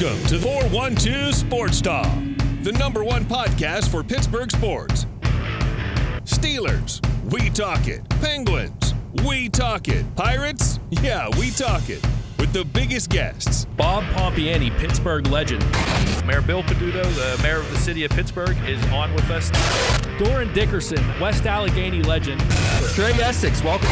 Welcome to 412 Sports Talk, the number one podcast for Pittsburgh sports. Steelers, we talk it. Penguins, we talk it. Pirates, yeah, we talk it. With the biggest guests. Bob Pompiani, Pittsburgh legend. Mayor Bill Peduto, the mayor of the city of Pittsburgh, is on with us. Doran Dickerson, West Allegheny legend. Trey Essex, welcome.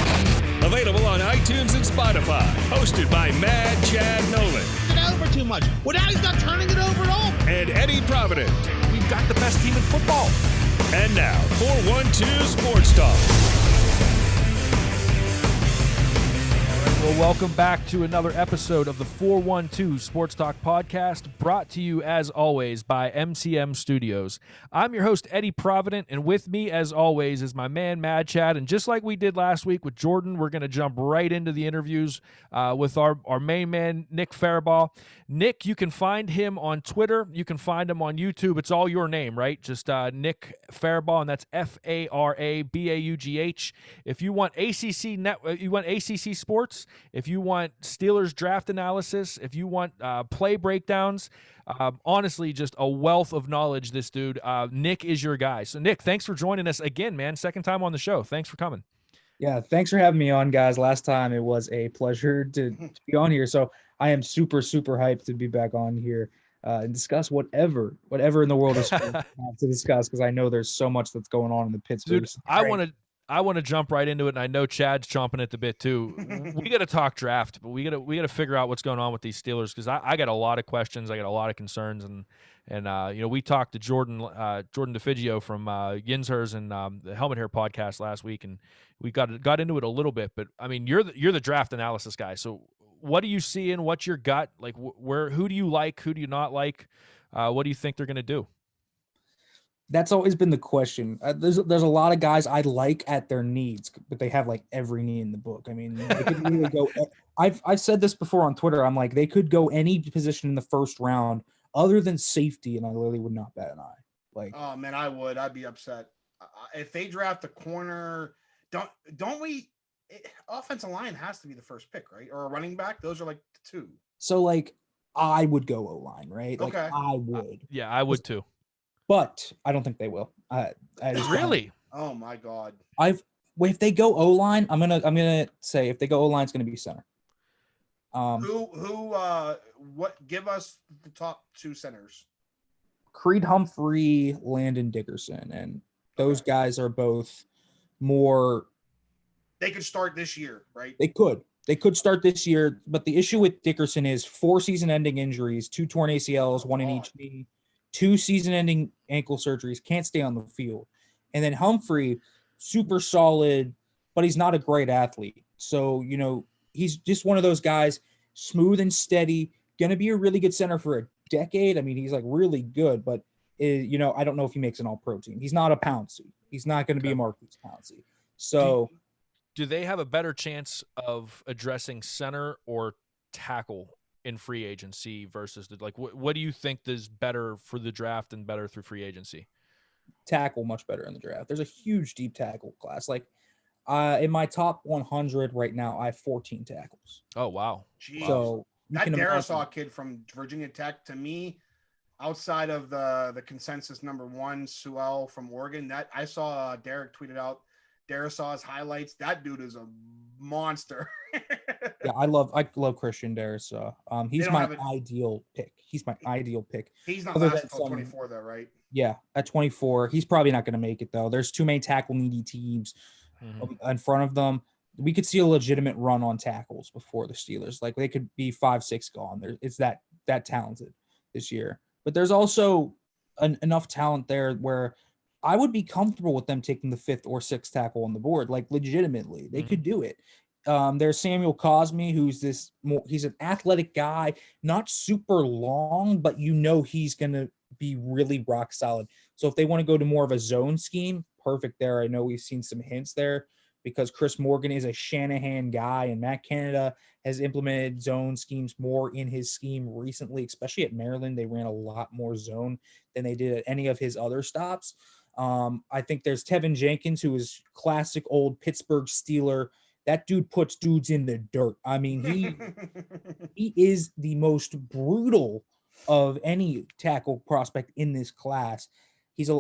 Available on iTunes and Spotify. Hosted by Mad Chad Nolan. It over too much. Well, now he's not turning it over at all. And Eddie Provident. We've got the best team in football. And now, 412 Sports Talk. Well, welcome back to another episode of the 412 Sports Talk podcast, brought to you, as always, by MCM Studios. I'm your host, Eddie Provident, and with me, as always, is my man, Mad Chad. And just like we did last week with Jordan, we're going to jump right into the interviews with our main man, Nick Farabaugh. Nick, you can find him on Twitter. You can find him on YouTube. It's all your name, right? Just Nick Farabaugh, and that's Farabaugh. If you want ACC sports, if you want Steelers draft analysis, if you want play breakdowns, honestly, just a wealth of knowledge, this dude. Nick is your guy. So, Nick, thanks for joining us again, man. Second time on the show. Thanks for coming. Yeah, thanks for having me on, guys. Last time it was a pleasure to be on here. So I am super, super hyped to be back on here and discuss whatever in the world is to discuss, because I know there's so much that's going on in the Pittsburgh. Dude, I want to jump right into it, and I know Chad's chomping at the bit too. We got to talk draft, but we got to figure out what's going on with these Steelers, because I got a lot of questions, I got a lot of concerns, and we talked to Jordan DeFigio from Yinzers and the Helmet Hair podcast last week, and we got into it a little bit. But I mean, you're the draft analysis guy, so what are you seeing? What's your gut? Like, who do you like? Who do you not like? What do you think they're going to do? That's always been the question. There's a lot of guys I like at their needs, but they have like every need in the book. I mean, they could really go. I've said this before on Twitter. I'm like, they could go any position in the first round other than safety, and I literally would not bat an eye. Like, oh man, I'd be upset if they draft a corner. Don't we? Offensive line has to be the first pick, right? Or a running back. Those are like the two. So like, I would go O-line, right? Like, okay, I would. Yeah, I would too. But I don't think they will. Really? Oh my God. If they go O-line, I'm gonna say if they go O-line, it's gonna be center. What? Give us the top two centers. Creed Humphrey, Landon Dickerson, and those guys are both more. They could start this year, right? They could start this year, but the issue with Dickerson is 4 season-ending injuries, 2 torn ACLs, 1 in each knee, 2 season-ending ankle surgeries, can't stay on the field. And then Humphrey, super solid, but he's not a great athlete. So, he's just one of those guys, smooth and steady, going to be a really good center for a decade. I mean, he's like really good, but, I don't know if he makes an all-pro team. He's not a Pouncey. He's not going to be a Marquise Pouncey. So do they have a better chance of addressing center or tackle in free agency versus what do you think is better for the draft and better through free agency? Tackle much better in the draft. There's a huge deep tackle class. Like in my top 100 right now, I have 14 tackles. Oh wow! Jeez. So that Darisaw kid from Virginia Tech, to me, outside of the consensus number 1, Sewell from Oregon, that I saw Derek tweeted out Darisaw's highlights. That dude is a monster. Yeah, I love Christian Darisaw. He's my ideal pick. He's not lasting until 24 though, right? Yeah, at 24. He's probably not going to make it though. There's too many tackle needy teams in front of them. We could see a legitimate run on tackles before the Steelers. Like they could be 5-6 gone. It's that talented this year. But there's also enough talent there where I would be comfortable with them taking the 5th or 6th tackle on the board. Like legitimately, they could do it. There's Samuel Cosme, he's an athletic guy, not super long, but he's going to be really rock solid. So if they want to go to more of a zone scheme, perfect there. I know we've seen some hints there because Chris Morgan is a Shanahan guy, and Matt Canada has implemented zone schemes more in his scheme recently, especially at Maryland. They ran a lot more zone than they did at any of his other stops. I think there's Tevin Jenkins, who is classic old Pittsburgh Steeler. That dude puts dudes in the dirt. I mean, he is the most brutal of any tackle prospect in this class.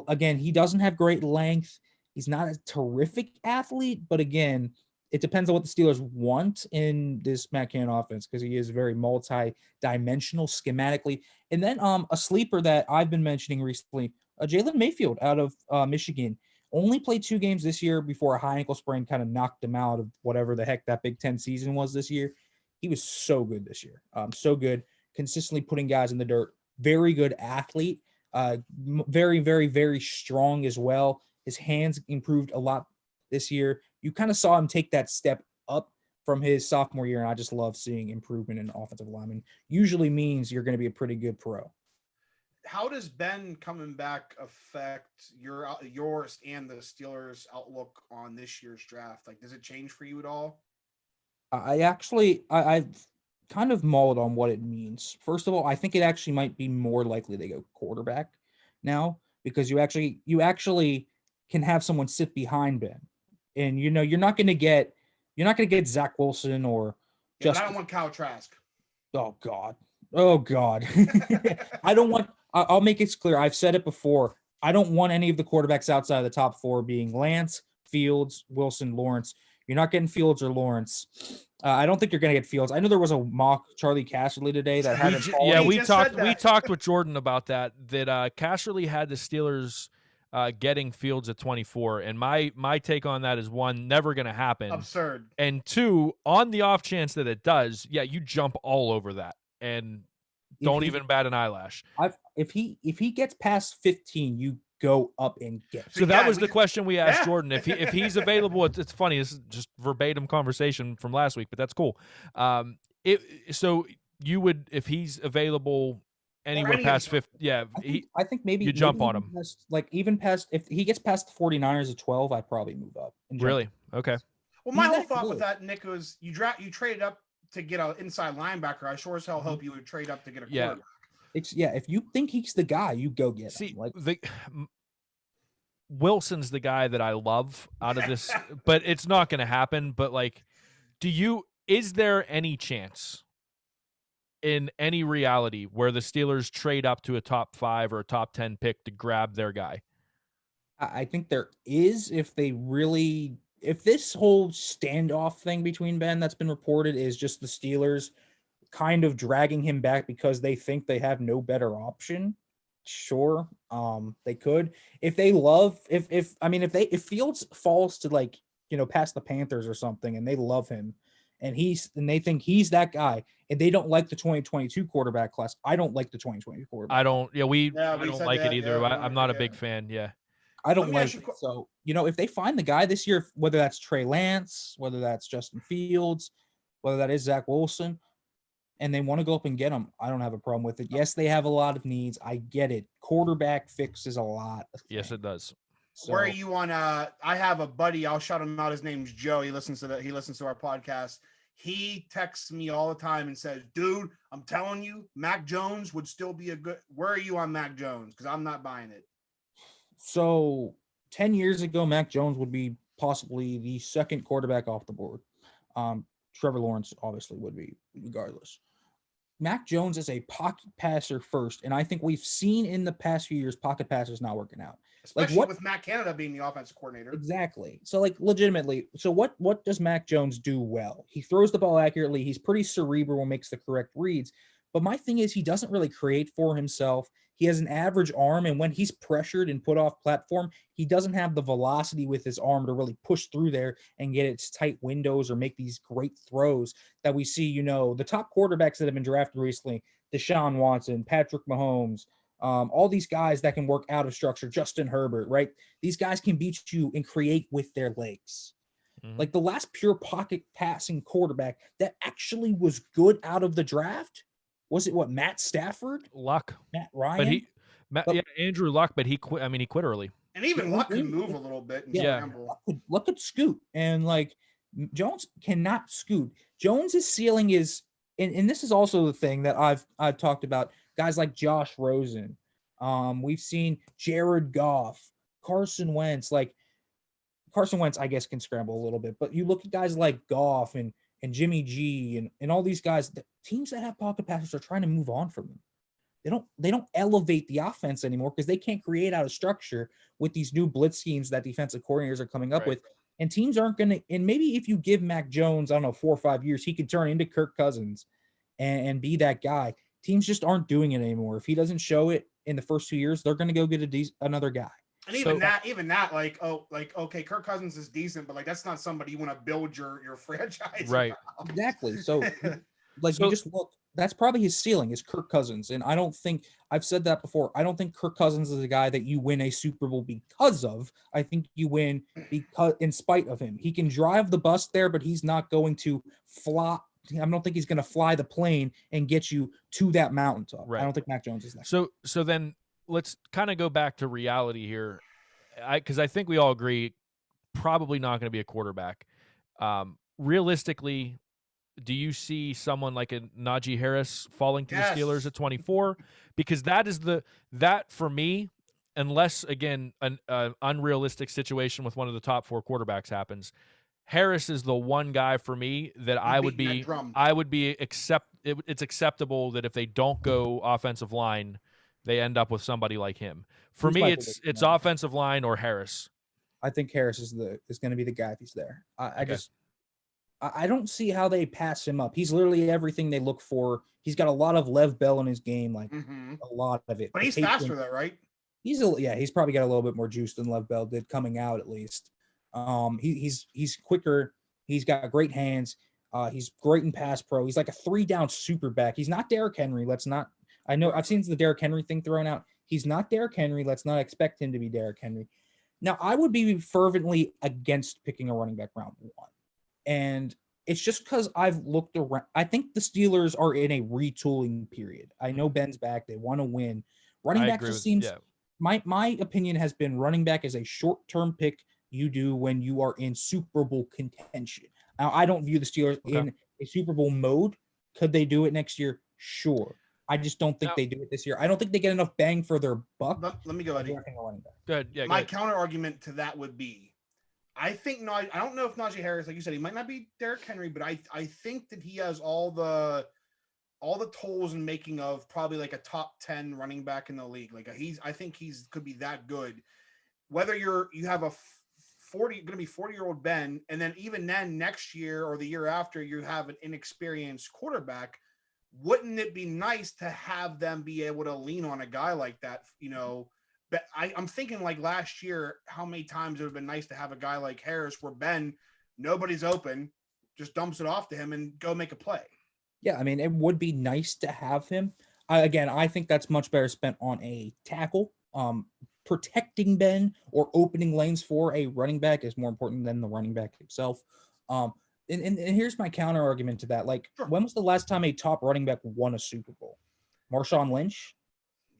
Again, he doesn't have great length. He's not a terrific athlete, but again, it depends on what the Steelers want in this Matt Cannon offense because he is very multi-dimensional schematically. And then a sleeper that I've been mentioning recently, Jalen Mayfield out of Michigan. Only played 2 games this year before a high ankle sprain kind of knocked him out of whatever the heck that Big Ten season was this year. He was so good this year. So good, consistently putting guys in the dirt. Very good athlete. Very, very, very strong as well. His hands improved a lot this year. You kind of saw him take that step up from his sophomore year, and I just love seeing improvement in offensive lineman. Usually means you're going to be a pretty good pro. How does Ben coming back affect yours and the Steelers' outlook on this year's draft? Like, does it change for you at all? I've kind of mulled on what it means. First of all, I think it actually might be more likely they go quarterback now because you actually can have someone sit behind Ben, and you're not going to get Zach Wilson or just. I don't want Kyle Trask. Oh God. I don't want. I'll make it clear. I've said it before. I don't want any of the quarterbacks outside of the top 4 being Lance, Fields, Wilson, Lawrence. You're not getting Fields or Lawrence. I don't think you're going to get Fields. I know there was a mock Charlie Casserly today that had. We talked with Jordan about that. Casserly had the Steelers getting Fields at 24, and my take on that is 1, never going to happen. Absurd. And 2, on the off chance that it does, you jump all over that and don't even bat an eyelash. If he gets past 15, you go up and get. So that was the question we asked Jordan. If he's available, it's funny. This is just verbatim conversation from last week, but that's cool. So you would, if he's available anywhere past 50, I think maybe you jump on him. Even past, if he gets past the 49ers at 12, I'd probably move up. Really? Okay. Well, my whole thought with that, Nick, was you traded up to get an inside linebacker. I sure as hell hope you would trade up to get a quarterback. If you think he's the guy, you go get him. Wilson's the guy that I love out of this, but it's not going to happen. But is there any chance in any reality where the Steelers trade up to a top 5 or a top 10 pick to grab their guy? I think there is if this whole standoff thing between Ben that's been reported is just the Steelers kind of dragging him back because they think they have no better option. Sure. They could. If Fields falls to past the Panthers or something and they love him and they think he's that guy and they don't like the 2022 quarterback class. I don't like the 2020 quarterback. I don't like it either. Yeah, I'm not a big fan. Yeah. I don't like it. So, if they find the guy this year, whether that's Trey Lance, whether that's Justin Fields, whether that is Zach Wilson, and they want to go up and get him, I don't have a problem with it. Yes, they have a lot of needs. I get it. Quarterback fixes a lot of things. Yes, it does. So, where are you on? I have a buddy. I'll shout him out. His name's Joe. He listens to our podcast. He texts me all the time and says, "Dude, I'm telling you, Mac Jones would still be a good." Where are you on Mac Jones? Because I'm not buying it. So 10 years ago, Mac Jones would be possibly the second quarterback off the board. Trevor Lawrence obviously would be regardless. Mac Jones is a pocket passer first, and I think we've seen in the past few years pocket passers not working out. Especially with Matt Canada being the offensive coordinator. Exactly. So legitimately, so what does Mac Jones do well? He throws the ball accurately. He's pretty cerebral and makes the correct reads. But my thing is he doesn't really create for himself. He has an average arm, and when he's pressured and put off platform, he doesn't have the velocity with his arm to really push through there and get its tight windows or make these great throws that we see, the top quarterbacks that have been drafted recently, Deshaun Watson, Patrick Mahomes, all these guys that can work out of structure, Justin Herbert, right? These guys can beat you and create with their legs. Mm-hmm. Like the last pure pocket passing quarterback that actually was good out of the draft. Was it Matt Stafford? Luck. Matt Ryan? Andrew Luck, but he quit. I mean, he quit early. And even Luck could move a little bit. Luck could scoot. And Jones cannot scoot. Jones's ceiling is, and this is also the thing that I've talked about, guys like Josh Rosen. We've seen Jared Goff, Carson Wentz. Carson Wentz, I guess, can scramble a little bit. But you look at guys like Goff and Jimmy G and all these guys, the teams that have pocket passers are trying to move on from them. they don't elevate the offense anymore because they can't create out of structure with these new blitz schemes that defensive coordinators are coming up with. And teams aren't going to, and maybe if you give Mac Jones, I don't know, 4 or 5 years, he can turn into Kirk Cousins and be that guy. Teams just aren't doing it anymore. If he doesn't show it in the first 2 years, they're going to go get another guy. And even that, like, okay, Kirk Cousins is decent, but like that's not somebody you want to build your franchise right around. Exactly. So you just look, that's probably his ceiling is Kirk Cousins. And I don't think, I've said that before, I don't think Kirk Cousins is a guy that you win a Super Bowl because of. I think you win because in spite of him. He can drive the bus there, but he's not going to fly. I don't think he's going to fly the plane and get you to that mountaintop. Right. I don't think Mac Jones is that. So then let's kind of go back to reality here. Because I think we all agree, probably not going to be a quarterback. Realistically, do you see someone like a Najee Harris falling to the Steelers at 24? Because that for me, unless again an unrealistic situation with one of the top 4 quarterbacks happens, Harris is the one guy for me that it's acceptable that if they don't go offensive line, they end up with somebody like him. For me, it's offensive line or Harris. I think Harris is going to be the guy if he's there. I don't see how they pass him up. He's literally everything they look for. He's got a lot of Lev Bell in his game, like a lot of it. But he's faster though, right? He's probably got a little bit more juice than Lev Bell did coming out at least. He's quicker. He's got great hands. He's great in pass pro. He's like a 3-down super back. He's not Derrick Henry. I know I've seen the Derrick Henry thing thrown out. He's not Derrick Henry. Let's not expect him to be Derrick Henry. Now, I would be fervently against picking a running back round 1. And it's just because I've looked around. I think the Steelers are in a retooling period. I know Ben's back. They want to win. Running back just seems my opinion has been running back is a short-term pick you do when you are in Super Bowl contention. Now, I don't view the Steelers in a Super Bowl mode. Could they do it next year? Sure. I just don't think they do it this year. I don't think they get enough bang for their buck. Let me go, Eddie. Good. Yeah. My counter argument to that would be, I don't know if Najee Harris, like you said, he might not be Derrick Henry, but I think that he has all the tools in making of probably like a top 10 running back in the league. Like I think he's could be that good. Whether you have a 40-year-old Ben, and then even then next year or the year after you have an inexperienced quarterback, wouldn't it be nice to have them be able to lean on a guy like that? You know, but I'm thinking like last year, how many times it would have been nice to have a guy like Harris where Ben, nobody's open, just dumps it off to him and go make a play. Yeah, I mean, it would be nice to have him. I think that's much better spent on a tackle. Protecting Ben or opening lanes for a running back is more important than the running back himself. And here's my counter argument to that. Like, when was the last time a top running back won a Super Bowl? Marshawn Lynch?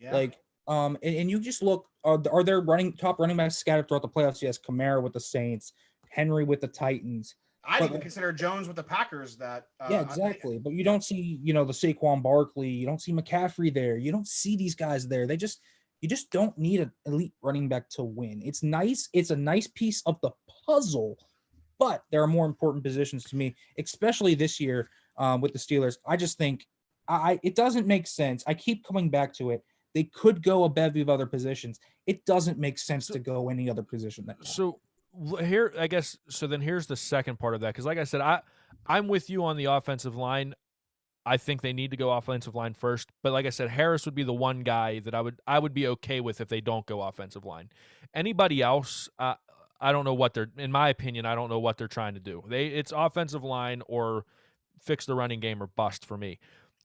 Yeah. Like, and you just look, are there top running backs scattered throughout the playoffs? Yes, Kamara with the Saints, Henry with the Titans. I'd even consider Jones with the Packers that. Yeah, exactly. But you don't see, the Saquon Barkley. You don't see McCaffrey there. You don't see these guys there. You just don't need an elite running back to win. It's nice. It's a nice piece of the puzzle, but there are more important positions to me, especially this year with the Steelers. I just think it doesn't make sense. I keep coming back to it. They could go a bevy of other positions. It doesn't make sense to go any other position. So here, I guess, so then here's the second part of that. Because like I said, I'm with you on the offensive line. I think they need to go offensive line first. But like I said, Harris would be the one guy that I would be okay with if they don't go offensive line. Anybody else, I don't know what in my opinion, I don't know what they're trying to do. It's offensive line or fix the running game or bust for me.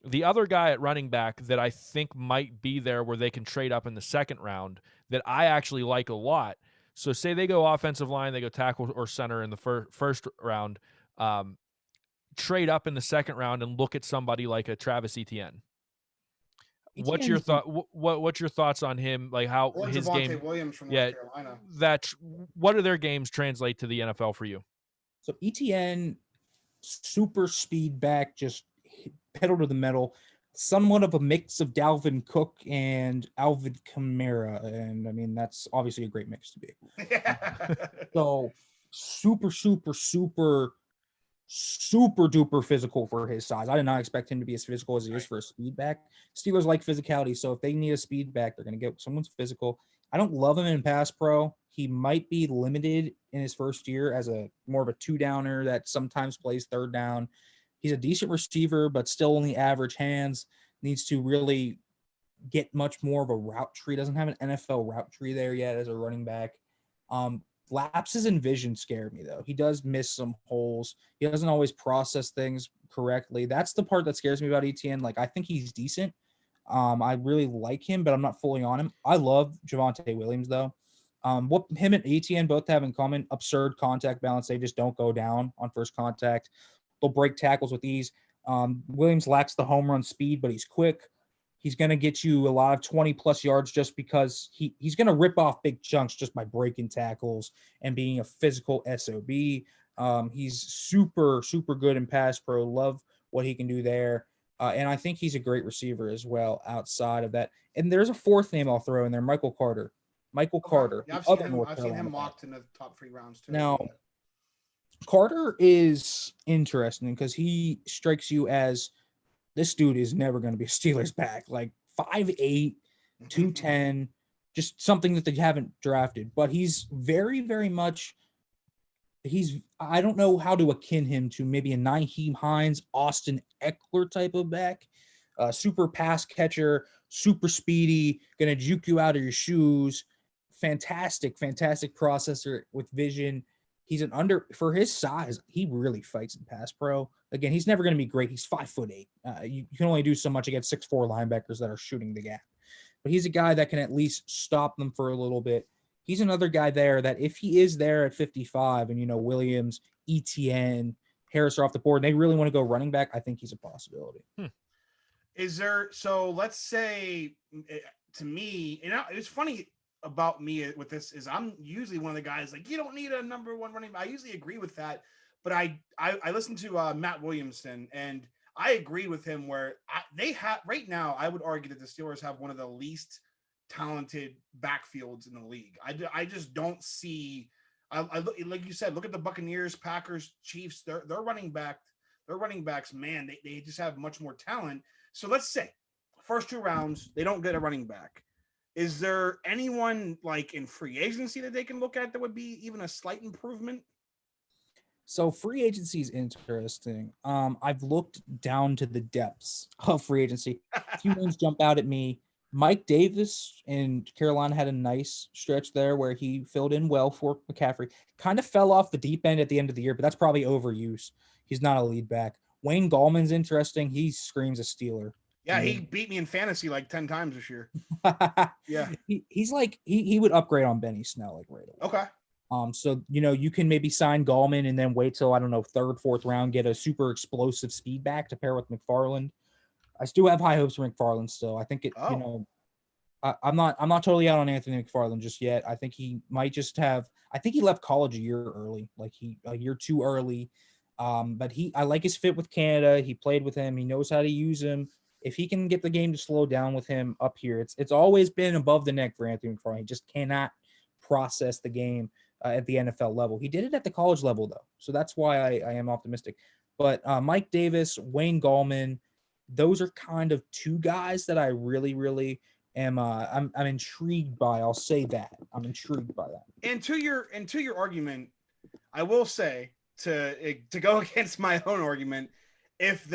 The other guy at running back that I think might be there where they can trade up in the second round that I actually like a lot. So say they go offensive line, they go tackle or center in the first round, trade up in the second round and look at somebody like a Travis Etienne. What's your thought? What's your thoughts on him? Like how his game? Williams from North Carolina. What do their games translate to the NFL for you? So Etienne, super speed back, just pedal to the metal, somewhat of a mix of Dalvin Cook and Alvin Kamara, and I mean that's obviously a great mix to be. So super super duper physical for his size. I did not expect him to be as physical as he is for a speed back. Steelers like physicality, so if they need a speed back, they're going to get someone's physical. I don't love him in pass pro. He might be limited in his first year as a more of a two downer that sometimes plays third down. He's a decent receiver, but still only average hands. Needs to really get much more of a route tree. Doesn't have an NFL route tree there yet as a running back. Lapses in vision scare me, though. He does miss some holes. He doesn't always process things correctly. That's the part that scares me about ETN. Like, I think he's decent. I really like him, but I'm not fully on him. I love Javonte Williams, though. What him and ETN both have in common, absurd contact balance. They just don't go down on first contact. They'll break tackles with ease. Williams lacks the home run speed, but he's quick. He's going to get you a lot of 20-plus yards just because he's going to rip off big chunks just by breaking tackles and being a physical SOB. He's super, super good in pass pro. Love what he can do there. And I think he's a great receiver as well outside of that. And there's a fourth name I'll throw in there, Michael Carter. Carter. Yeah, I've seen him mocked in the top 3 rounds too. Now, Carter is interesting because he strikes you as this dude is never going to be a Steelers back. Like 5'8", 210, just something that they haven't drafted. But he's very, very much I don't know how to akin him to maybe a Nyheim Hines, Austin Eckler type of back. Super pass catcher, super speedy, going to juke you out of your shoes. Fantastic processor with vision. He's for his size, he really fights in pass pro. Again, he's never going to be great. He's 5'8". You can only do so much against 6'4" linebackers that are shooting the gap. But he's a guy that can at least stop them for a little bit. He's another guy there that if he is there at 55 and, Williams, ETN, Harris are off the board, and they really want to go running back, I think he's a possibility. So let's say, to me, it's funny about me with this is I'm usually one of the guys like, you don't need a number 1 running back. I usually agree with that, but I listened to Matt Williamson, and I agree with him where they have right now. I would argue that the Steelers have one of the least talented backfields in the league. I just don't see. I look, like you said, look at the Buccaneers, Packers, Chiefs. Their running backs, man, they just have much more talent. So let's say first 2 rounds they don't get a running back. Is there anyone like in free agency that they can look at that would be even a slight improvement? So free agency is interesting. I've looked down to the depths of free agency. A few names jump out at me. Mike Davis in Carolina had a nice stretch there where he filled in well for McCaffrey. Kind of fell off the deep end at the end of the year, but that's probably overuse. He's not a lead back. Wayne Gallman's interesting. He screams a Steeler. Yeah, he beat me in fantasy like 10 times this year. Yeah. He's like he would upgrade on Benny Snell like right away. Okay. So you can maybe sign Gallman and then wait till I don't know 3rd, 4th round, get a super explosive speed back to pair with McFarland. I still have high hopes for McFarland still. I think I'm not totally out on Anthony McFarland just yet. I think he might just have. I think he left college a year early, like a year too early. But I like his fit with Canada. He played with him. He knows how to use him. If he can get the game to slow down with him up here, it's always been above the neck for Anthony McFarland. He just cannot process the game at the NFL level. He did it at the college level though, so that's why I am optimistic. But Mike Davis, Wayne Gallman, those are kind of 2 guys that I really, really am. I'm intrigued by. I'll say that I'm intrigued by that. And to your argument, I will say to go against my own argument, if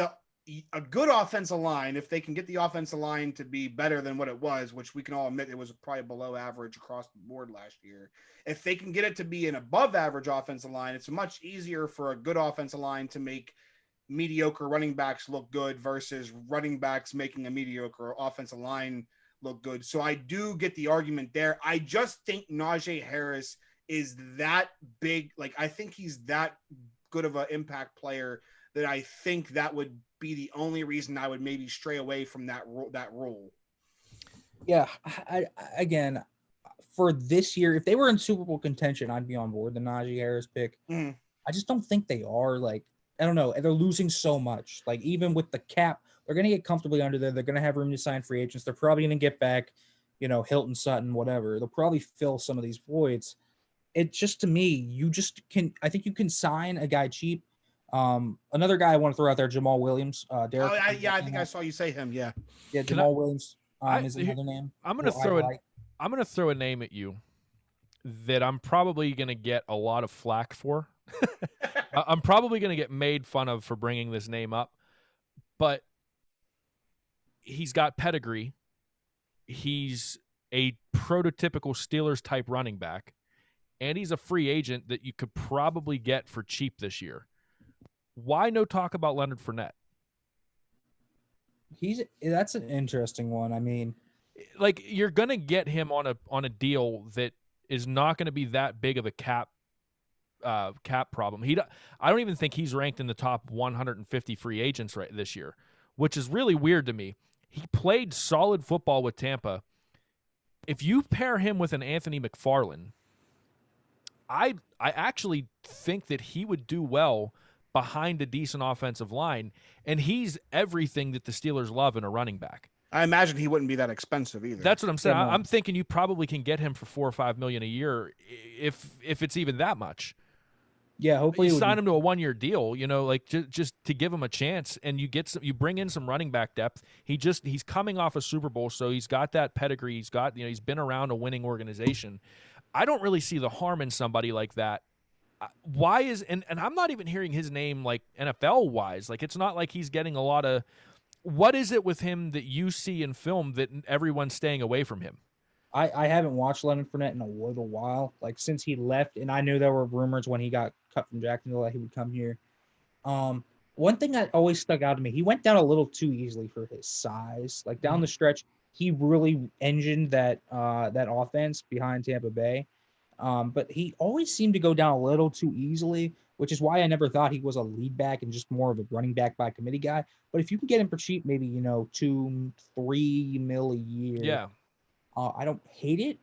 a good offensive line, if they can get the offensive line to be better than what it was, which we can all admit it was probably below average across the board last year. If they can get it to be an above average offensive line, it's much easier for a good offensive line to make mediocre running backs look good versus running backs making a mediocre offensive line look good. So I do get the argument there. I just think Najee Harris is that big. Like, I think he's that good of an impact player that I think that would be the only reason I would maybe stray away from that role. Yeah. Again, for this year, if they were in Super Bowl contention, I'd be on board the Najee Harris pick. Mm. I just don't think they are. Like, I don't know. They're losing so much. Like, even with the cap, they're going to get comfortably under there. They're going to have room to sign free agents. They're probably going to get back, Hilton, Sutton, whatever. They'll probably fill some of these voids. It just, to me, I think you can sign a guy cheap. Another guy I want to throw out there, Jamal Williams. Derek. I think I saw you say him. Yeah. Yeah, Jamal Williams is another name. I'm gonna throw a name at you that I'm probably gonna get a lot of flack for. I'm probably gonna get made fun of for bringing this name up, but he's got pedigree. He's a prototypical Steelers type running back, and he's a free agent that you could probably get for cheap this year. Why no talk about Leonard Fournette? That's an interesting one. I mean, like, you're gonna get him on a deal that is not going to be that big of a cap problem. I don't even think he's ranked in the top 150 free agents right this year, which is really weird to me. He played solid football with Tampa. If you pair him with an Anthony McFarland, I actually think that he would do well behind a decent offensive line, and he's everything that the Steelers love in a running back. I imagine he wouldn't be that expensive either. That's what I'm saying. I'm thinking you probably can get him for $4 or $5 million a year, if it's even that much. Yeah, hopefully you sign him to a 1-year deal. Like just to give him a chance, and you bring in some running back depth. He's coming off a Super Bowl, so he's got that pedigree. He's been around a winning organization. I don't really see the harm in somebody like that. Why is and I'm not even hearing his name like NFL wise. Like, it's not like he's getting a lot of. What is it with him that you see in film that everyone's staying away from him? I haven't watched Leonard Fournette in a little while, like since he left, and I knew there were rumors when he got cut from Jacksonville that he would come here. One thing that always stuck out to me, he went down a little too easily for his size. Like down the stretch, he really engined that offense behind Tampa Bay. But he always seemed to go down a little too easily, which is why I never thought he was a lead back and just more of a running back by committee guy. But if you can get him for cheap, maybe, $2-3 million a year. Yeah. I don't hate it.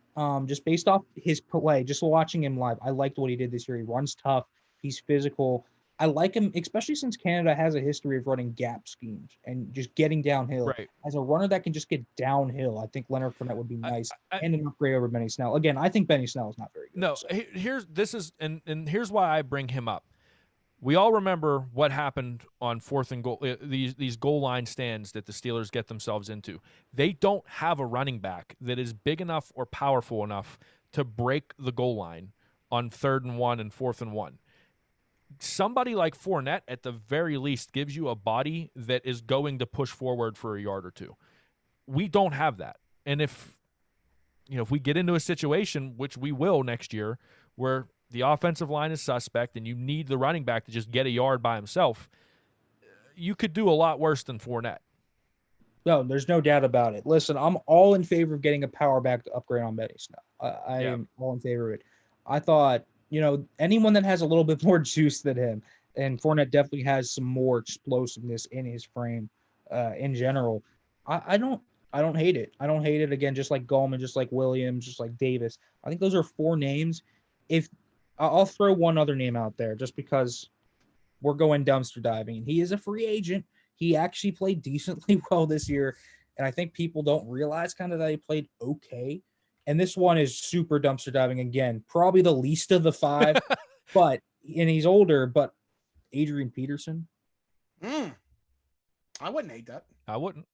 Just based off his play, just watching him live, I liked what he did this year. He runs tough. He's physical. I like him, especially since Canada has a history of running gap schemes and just getting downhill. Right. As a runner that can just get downhill, I think Leonard Fournette would be nice and an upgrade over Benny Snell. Again, I think Benny Snell is not very good. No, so. Here's why I bring him up. We all remember what happened on 4th and goal, these goal line stands that the Steelers get themselves into. They don't have a running back that is big enough or powerful enough to break the goal line on 3rd and 1 and 4th and 1. Somebody like Fournette, at the very least, gives you a body that is going to push forward for a yard or two. We don't have that. And if we get into a situation, which we will next year, where the offensive line is suspect and you need the running back to just get a yard by himself, you could do a lot worse than Fournette. No, there's no doubt about it. Listen, I'm all in favor of getting a power back to upgrade on Benny Snell. I am all in favor of it. I thought, anyone that has a little bit more juice than him, and Fournette definitely has some more explosiveness in his frame in general. I don't hate it. I don't hate it. Again, just like Gallman, just like Williams, just like Davis. I think those are 4 names. If I'll throw one other name out there just because we're going dumpster diving. He is a free agent. He actually played decently well this year, and I think people don't realize kind of that he played okay. And this one is super dumpster diving again, probably the least of the 5, and he's older. But Adrian Peterson, I wouldn't hate that. I wouldn't.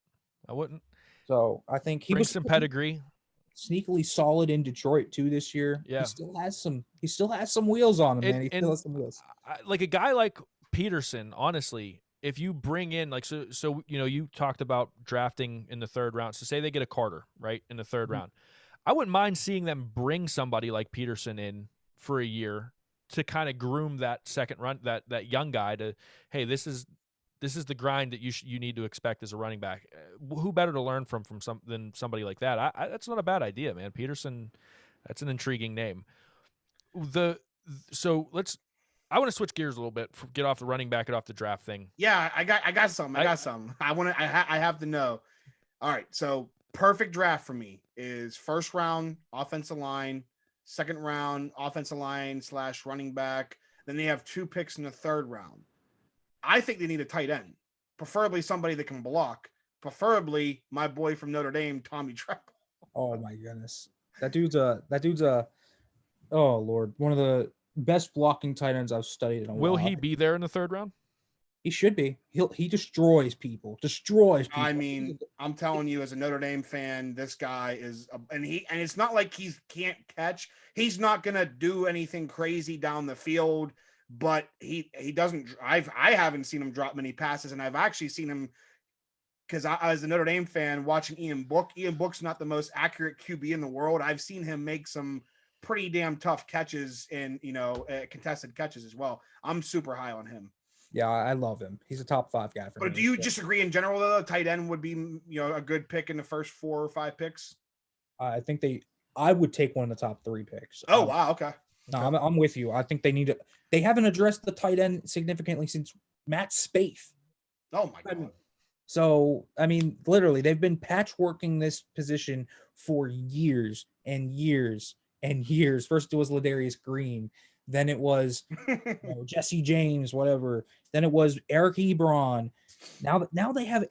So I think he brings some pedigree. Sneakily solid in Detroit too this year. Yeah, he still has some wheels on him, man. He still has some wheels. Like a guy like Peterson, honestly, if you bring in you talked about drafting in the 3rd round. So say they get a Carter, right, in the 3rd round. I wouldn't mind seeing them bring somebody like Peterson in for a year to kind of groom that second run, that young guy to, hey, this is the grind that you need to expect as a running back. Who better to learn from than somebody like that? That's not a bad idea, man. Peterson, that's an intriguing name. I want to switch gears a little bit. Get off the running back, get off the draft thing. Yeah, I got something. I have to know. All right, so perfect draft for me is 1st round offensive line, 2nd round offensive line / running back. Then they have 2 picks in the 3rd round. I think they need a tight end, preferably somebody that can block, preferably my boy from Notre Dame, Tommy Tremble. Oh my goodness. That dude's a oh Lord, one of the best blocking tight ends I've studied in a while. Will he be there in the 3rd round? He should be. He destroys people. I mean, I'm telling you, as a Notre Dame fan, this guy is, and it's not like he can't catch. He's not gonna do anything crazy down the field, but he doesn't. I haven't seen him drop many passes, and I've actually seen him because I was a Notre Dame fan watching Ian Book. Ian Book's not the most accurate QB in the world. I've seen him make some pretty damn tough catches and contested catches as well. I'm super high on him. Yeah, I love him. He's a top 5 guy for me. But do you disagree in general, though? Tight end would be, a good pick in the first 4 or 5 picks? I think I would take one of the top 3 picks. Oh, wow. Okay. No, I'm with you. I think they haven't addressed the tight end significantly since Matt Spaeth. Oh, my God. So, I mean, literally, they've been patchworking this position for years and years and years. First, it was Ladarius Green. Then it was Jesse James, whatever. Then it was Eric Ebron. Now they have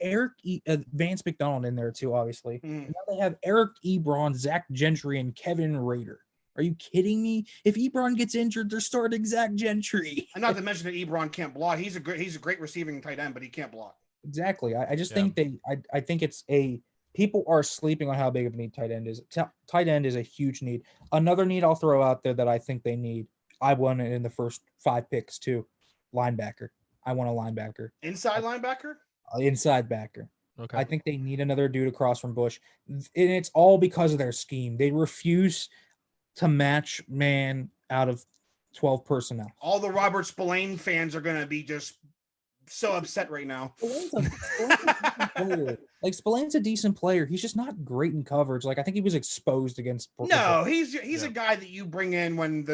Vance McDonald in there too, obviously. Now they have Eric Ebron, Zach Gentry, and Kevin Rader. Are you kidding me? If Ebron gets injured, they're starting Zach Gentry. And not to mention that Ebron can't block. He's a great receiving tight end, but he can't block. Exactly. I just think I think people are sleeping on how big of a need tight end is. Tight end is a huge need. Another need I'll throw out there that I think they need. I won it in the first 5 picks too. Linebacker. I want a linebacker. Inside linebacker? Inside backer. Okay. I think they need another dude across from Bush. And it's all because of their scheme. They refuse to match man out of 12 personnel. All the Robert Spillane fans are going to be just so upset right now. Spillane's a decent player. He's just not great in coverage. Like, I think he was exposed against. No, he's a guy that you bring in when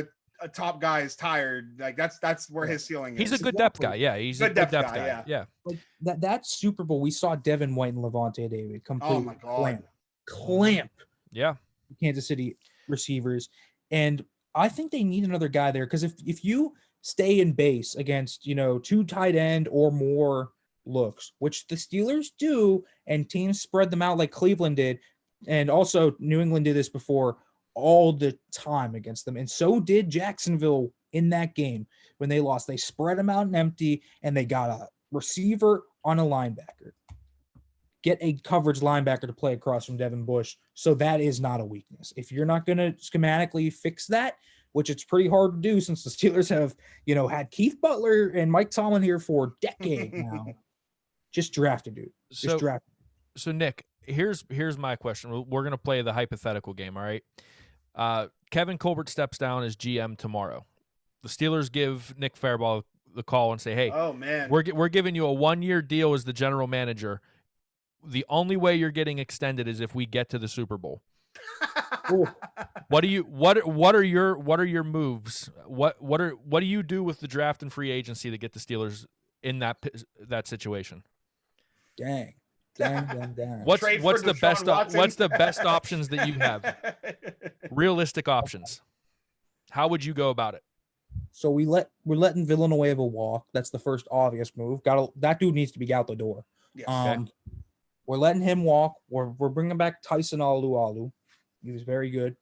a top guy is tired. Like that's where his ceiling is. He's a good depth guy. Yeah, he's a good depth guy. Yeah. Like that Super Bowl, we saw Devin White and Levante David completely oh my God. clamp. Yeah. Kansas City receivers. And I think they need another guy there because if you stay in base against, 2 tight end or more looks, which the Steelers do, and teams spread them out like Cleveland did, and also New England did this before all the time against them. And so did Jacksonville in that game when they lost. They spread them out and empty, and they got a receiver on a linebacker. Get a coverage linebacker to play across from Devin Bush. So that is not a weakness. If you're not going to schematically fix that, which it's pretty hard to do since the Steelers have, had Keith Butler and Mike Tomlin here for a decade now, just draft a dude. Just draft. So Nick, here's my question. We're going to play the hypothetical game. All right. Kevin Colbert steps down as GM tomorrow. The Steelers give Nick Farabaugh the call and say, "Hey, oh man, we're giving you a 1-year deal as the general manager. The only way you're getting extended is if we get to the Super Bowl." What are your moves? What do you do with the draft and free agency to get the Steelers in that situation? Dang. What's the best options that you have? Realistic options. How would you go about it? So we're letting Villanueva walk. That's the first obvious move. That dude needs to be out the door. Yes. We're letting him walk. We're bringing back Tyson Alualu. He was very good.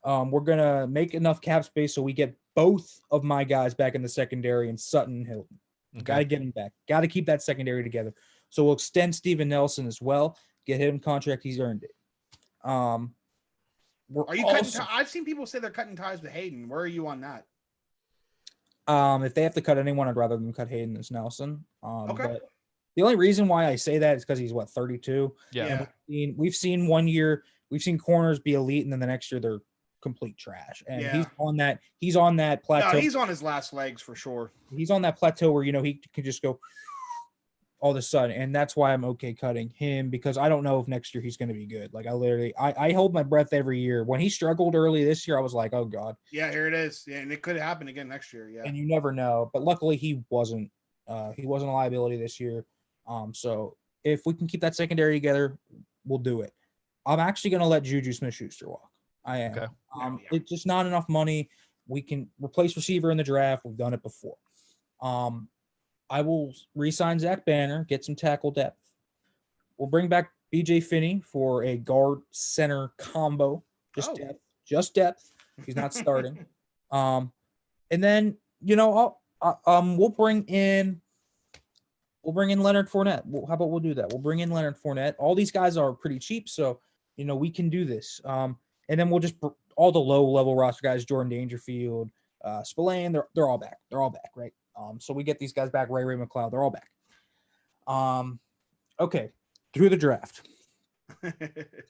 We're gonna make enough cap space so we get both of my guys back in the secondary and Sutton and Hilton. Okay. Got to get him back. Got to keep that secondary together. So we'll extend Steven Nelson as well. Get him contract. He's earned it. Are you cutting? I've seen people say they're cutting ties with Hayden. Where are you on that? If they have to cut anyone, I'd rather them cut Hayden than Nelson. Okay. But the only reason why I say that is because he's 32. Yeah. And we've seen 1 year. We've seen corners be elite, and then the next year they're complete trash. And he's on that plateau. No, he's on his last legs for sure. He's on that plateau where he can just go all of a sudden, and that's why I'm okay cutting him, because I don't know if next year he's going to be good. Like I hold my breath every year. When he struggled early this year, I was like, oh God. Yeah, here it is. Yeah, and it could happen again next year. Yeah, and you never know. But luckily, he wasn't. He wasn't a liability this year. So if we can keep that secondary together, we'll do it. I'm actually going to let Juju Smith-Schuster walk. I am. Okay. It's just not enough money. We can replace receiver in the draft. We've done it before. I will re-sign Zach Banner, get some tackle depth. We'll bring back BJ Finney for a guard center combo. Just depth. He's not starting. And then, we'll bring in We'll bring in Leonard Fournette. How about we'll do that? We'll bring in Leonard Fournette. All these guys are pretty cheap, so we can do this. And then we'll just all the low level roster guys, Jordan Dangerfield, Spillane, they're all back. They're all back, right? So we get these guys back. Ray McLeod, they're all back. Okay, through the draft,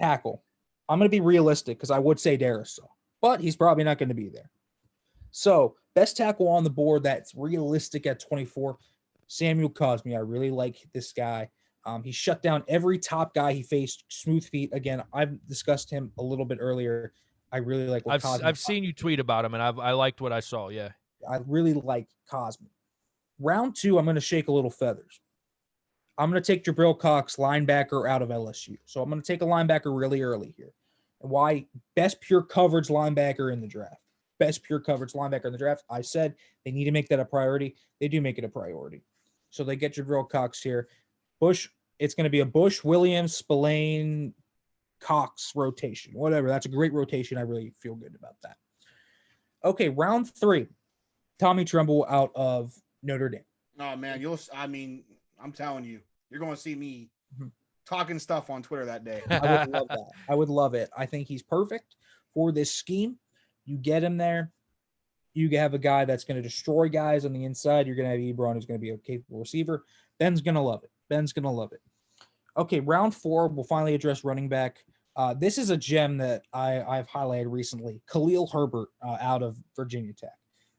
tackle. I'm going to be realistic because I would say Darius, but he's probably not going to be there. So best tackle on the board that's realistic at 24. Samuel Cosmi. I really like this guy. He shut down every top guy he faced. Smooth feet. Again, I've discussed him a little bit earlier. I really like what Cosmi. I've seen you tweet about him, and I liked what I saw. Yeah, I really like Cosmi. Round 2, I'm going to shake a little feathers. I'm going to take Jabril Cox, linebacker out of LSU. So I'm going to take a linebacker really early here. And why? Best pure coverage linebacker in the draft. Best pure coverage linebacker in the draft. I said they need to make that a priority. They do make it a priority. So they get Jabril Cox here. Bush, it's going to be a Bush, Williams, Spillane, Cox rotation. Whatever. That's a great rotation. I really feel good about that. Okay, round 3. Tommy Tremble out of Notre Dame. Oh, man. I'm telling you, you're going to see me talking stuff on Twitter that day. I would love that. I would love it. I think he's perfect for this scheme. You get him there. You have a guy that's going to destroy guys on the inside. You're going to have Ebron, who's going to be a capable receiver. Ben's going to love it. Okay, round 4, we'll finally address running back. This is a gem that I've highlighted recently. Khalil Herbert out of Virginia Tech.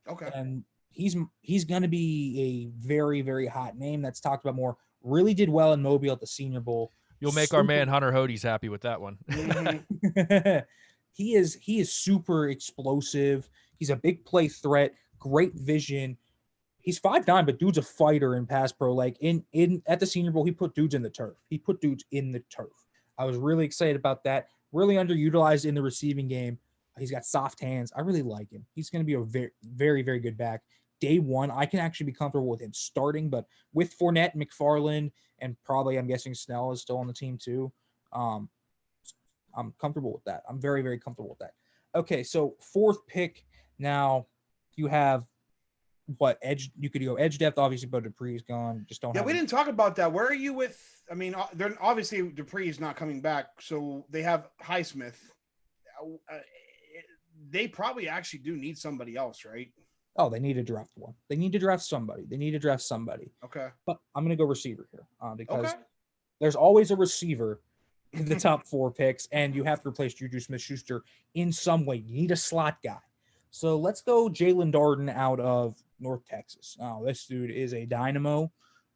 Okay. And he's going to be a very, very hot name that's talked about more. Really did well in Mobile at the Senior Bowl. You'll make our man Hunter Hodes happy with that one. Mm-hmm. He is super explosive. He's a big play threat, great vision. He's 5'9", but dude's a fighter in pass pro. Like in at the Senior Bowl, he put dudes in the turf. I was really excited about that. Really underutilized in the receiving game. He's got soft hands. I really like him. He's going to be a very, very, very good back. Day 1, I can actually be comfortable with him starting, but with Fournette, McFarland, and probably I'm guessing Snell is still on the team too. I'm comfortable with that. I'm very, very comfortable with that. Okay, so 4th pick. Now you have what edge? You could go edge depth, obviously, but Dupree's gone. Just don't. Yeah, we didn't talk about that. Where are you with? I mean, they're obviously Dupree's not coming back, so they have Highsmith. They probably actually do need somebody else, right? Oh, they need to draft one. They need to draft somebody. Okay. But I'm going to go receiver here because there's always a receiver in the top 4 picks, and you have to replace Juju Smith-Schuster in some way. You need a slot guy. So let's go Jalen Darden out of North Texas. Oh, this dude is a dynamo,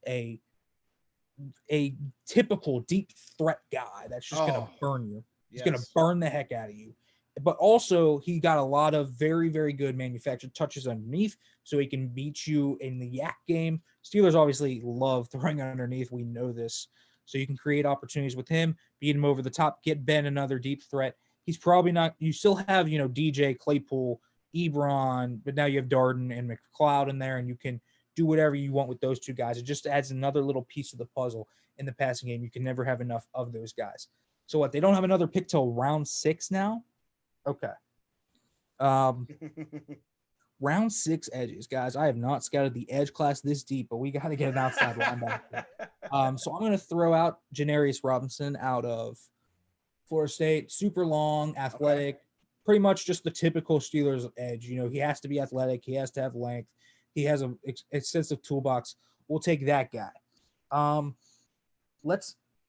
a typical deep threat guy that's just going to burn you. He's going to burn the heck out of you. But also, he got a lot of very, very good manufactured touches underneath, so he can beat you in the yak game. Steelers obviously love throwing underneath. We know this. So you can create opportunities with him, beat him over the top, get Ben another deep threat. He's probably not – you still have, DJ, Claypool, Ebron, but now you have Darden and McLeod in there, and you can do whatever you want with those 2 guys. It just adds another little piece of the puzzle in the passing game. You can never have enough of those guys. So what, they don't have another pick till round 6 now? Okay. Round 6 edges, guys. I have not scouted the edge class this deep, but we got to get an outside linebacker. So I'm going to throw out Janarius Robinson out of Florida State. Super long, athletic, pretty much just the typical Steelers edge. He has to be athletic. He has to have length. He has an extensive toolbox. We'll take that guy.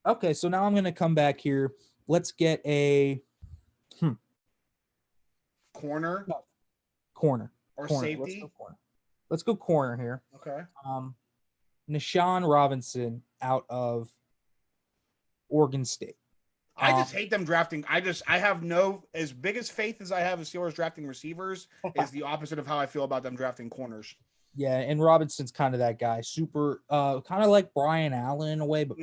Okay, so now I'm going to come back here. Let's get a corner or safety. Let's go corner here. Okay. Nishan Robinson out of Oregon State. I just hate them drafting. I have no, as big as faith as I have in Steelers drafting receivers is the opposite of how I feel about them drafting corners. Yeah, and Robinson's kind of that guy. Super, kind of like Brian Allen in a way, but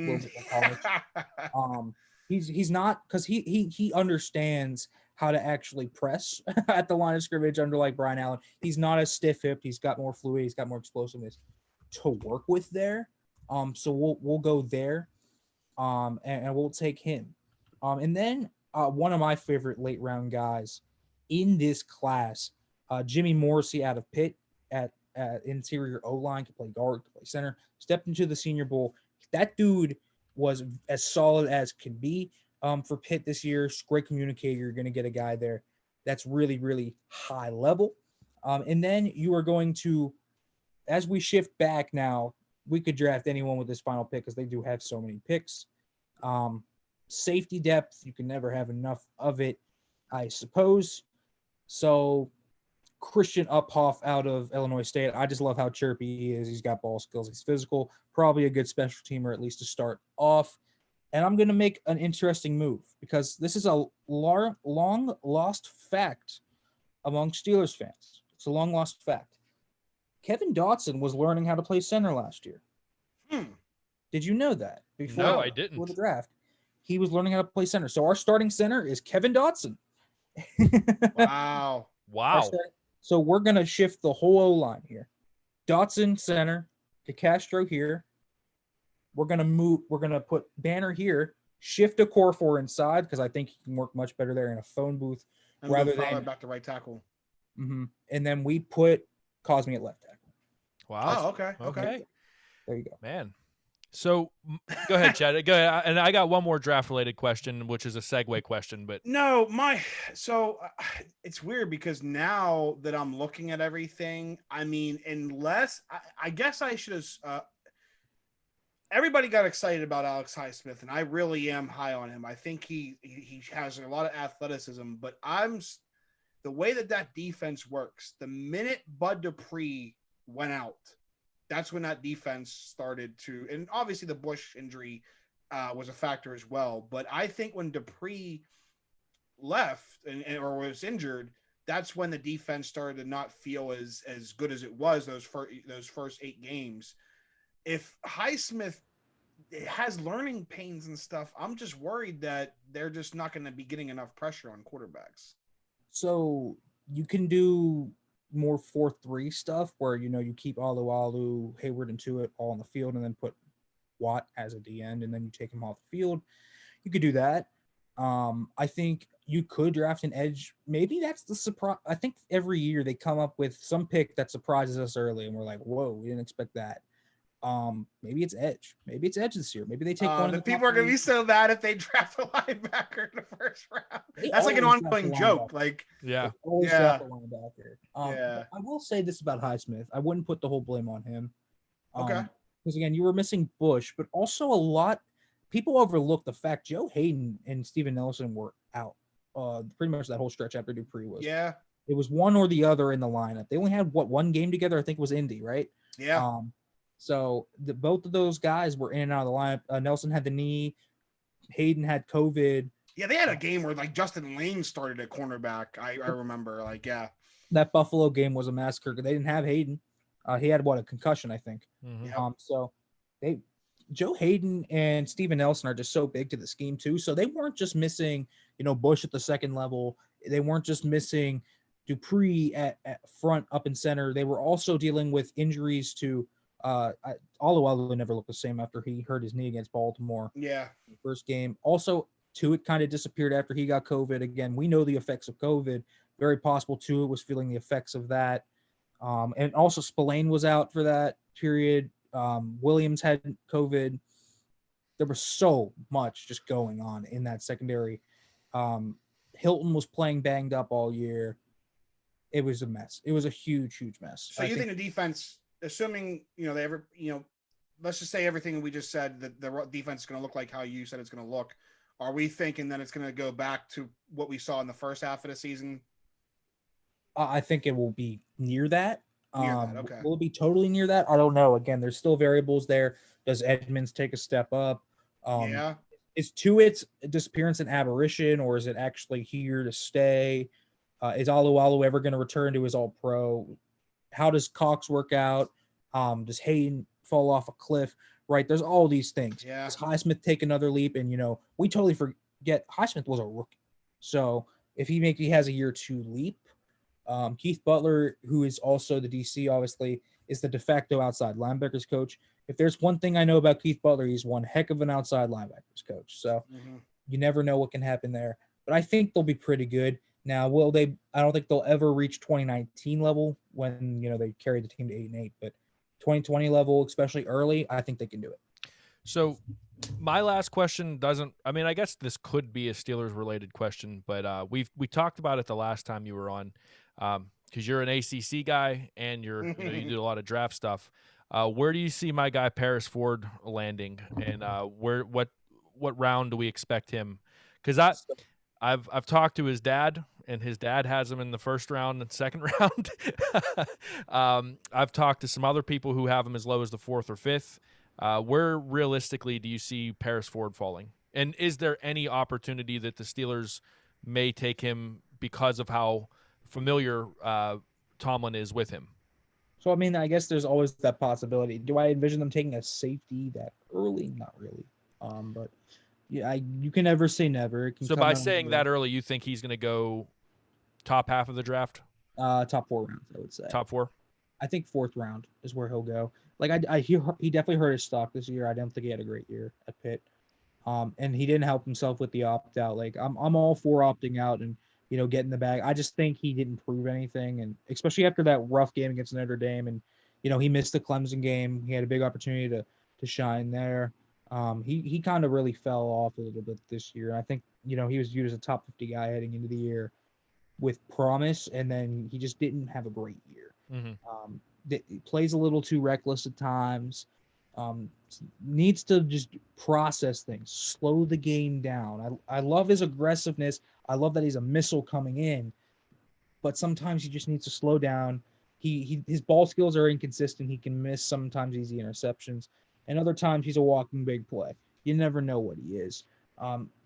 he's not, because he understands how to actually press at the line of scrimmage under like Brian Allen. He's not as stiff-hipped. He's got more fluid. He's got more explosiveness to work with there. So we'll go there, and we'll take him. And then one of my favorite late round guys in this class, Jimmy Morrissey out of Pitt at interior O-line, can play guard, can play center, stepped into the Senior Bowl. That dude was as solid as can be for Pitt this year. Great communicator. You're going to get a guy there that's really, really high level. And then you are going to, as we shift back now, we could draft anyone with this final pick because they do have so many picks. Safety depth, you can never have enough of it, I suppose. So Christian Uphoff out of Illinois State. I just love how chirpy he is. He's got ball skills. He's physical. Probably a good special teamer, at least to start off. And I'm going to make an interesting move because this is a long lost fact among Steelers fans. It's a long lost fact. Kevin Dotson was learning how to play center last year. Did you know that? No, I didn't. Before the draft, he was learning how to play center. So our starting center is Kevin Dotson. Wow. So we're going to shift the whole O-line here. Dotson center, DeCastro here. We're going to put Banner here, shift a core 4 inside because I think he can work much better there in a phone booth and rather than back to right tackle. Mm-hmm. And then we put Cosme at left tackle. Wow. Oh, okay. There you go. Man. So go ahead, Chad. Go ahead. And I got one more draft related question, which is a segue question, but it's weird because now that I'm looking at everything, I mean, unless I guess I should have, everybody got excited about Alex Highsmith, and I really am high on him. I think he has a lot of athleticism, but the way that defense works, the minute Bud Dupree went out, that's when that defense started to, and obviously the Bush injury was a factor as well. But I think when Dupree left or was injured, that's when the defense started to not feel as good as it was those first 8 games. If Highsmith has learning pains and stuff, I'm just worried that they're just not going to be getting enough pressure on quarterbacks. So you can do more 4-3 stuff where, you keep Alualu, Hayward, and Tuitt all on the field and then put Watt as a D end and then you take him off the field. You could do that. I think you could draft an edge. Maybe that's the surprise. I think every year they come up with some pick that surprises us early and we're like, whoa, we didn't expect that. Maybe it's edge. Maybe it's edge this year. Maybe they take one of the people are going to be so mad if they draft a linebacker in the first round. That's like an ongoing joke. Like, yeah. Draft a linebacker. I will say this about Highsmith. I wouldn't put the whole blame on him. Okay. Because again, you were missing Bush, but also a lot people overlook the fact Joe Hayden and Steven Nelson were out. Pretty much that whole stretch after Dupree was. Yeah. It was one or the other in the lineup. They only had one game together. I think it was Indy, right? Yeah. So both of those guys were in and out of the lineup. Nelson had the knee. Hayden had COVID. Yeah, they had a game where like Justin Lane started at cornerback. I remember. Like, yeah. That Buffalo game was a massacre. They didn't have Hayden. He had a concussion, I think. Mm-hmm. So Joe Hayden and Steven Nelson are just so big to the scheme too. So they weren't just missing, Bush at the second level. They weren't just missing Dupree at front, up and center. They were also dealing with injuries to Alualu never looked the same after he hurt his knee against Baltimore. Yeah. First game. Also, Tuitt kind of disappeared after he got COVID. Again, we know the effects of COVID. Very possible Tuitt was feeling the effects of that. And also Spillane was out for that period. Williams had COVID. There was so much just going on in that secondary. Hilton was playing banged up all year. It was a mess. It was a huge mess. So you think the defense, assuming, let's just say everything we just said, that the defense is going to look like how you said it's going to look. Are we thinking that it's going to go back to what we saw in the first half of the season? I think it will be near that. Okay. Will it be totally near that? I don't know. Again, there's still variables there. Does Edmonds take a step up? Is Tuitt's disappearance an aberration, or is it actually here to stay? Is Alualu ever going to return to his all-pro? How does Cox work out? Does Hayden fall off a cliff? Right? There's all these things. Yeah. Does Highsmith take another leap? And, we totally forget Highsmith was a rookie. So if he has a year 2 leap, Keith Butler, who is also the DC, obviously, is the de facto outside linebackers coach. If there's one thing I know about Keith Butler, he's one heck of an outside linebackers coach. So you never know what can happen there. But I think they'll be pretty good. Now, will they? I don't think they'll ever reach 2019 level when they carried the team to 8-8, but 2020 level, especially early, I think they can do it. So, my last question doesn't. I mean, I guess this could be a Steelers related question, but we talked about it the last time you were on, because you're an ACC guy and you do a lot of draft stuff. Where do you see my guy Paris Ford landing, and what round do we expect him? Because I've talked to his dad, and his dad has him in the first round and second round. I've talked to some other people who have him as low as the fourth or fifth. Where realistically do you see Paris Ford falling? And is there any opportunity that the Steelers may take him because of how familiar Tomlin is with him? So, I mean, I guess there's always that possibility. Do I envision them taking a safety that early? Not really. But yeah, you can never say never. So by saying that early, you think he's going to go top half of the draft? Top 4 rounds, I would say. Top 4? I think 4th round is where he'll go. Like I hear he definitely hurt his stock this year. I don't think he had a great year at Pitt. And he didn't help himself with the opt out. Like I'm all for opting out and getting the bag. I just think he didn't prove anything, and especially after that rough game against Notre Dame, and he missed the Clemson game. He had a big opportunity to shine there. He kind of really fell off a little bit this year. I think he was viewed as a top 50 guy heading into the year with promise, and then he just didn't have a great year. Mm-hmm. He plays a little too reckless at times. Needs to just process things, slow the game down. I love his aggressiveness. I love that he's a missile coming in, but sometimes he just needs to slow down. His ball skills are inconsistent. He can miss sometimes easy interceptions, and other times he's a walking big play. You never know what he is.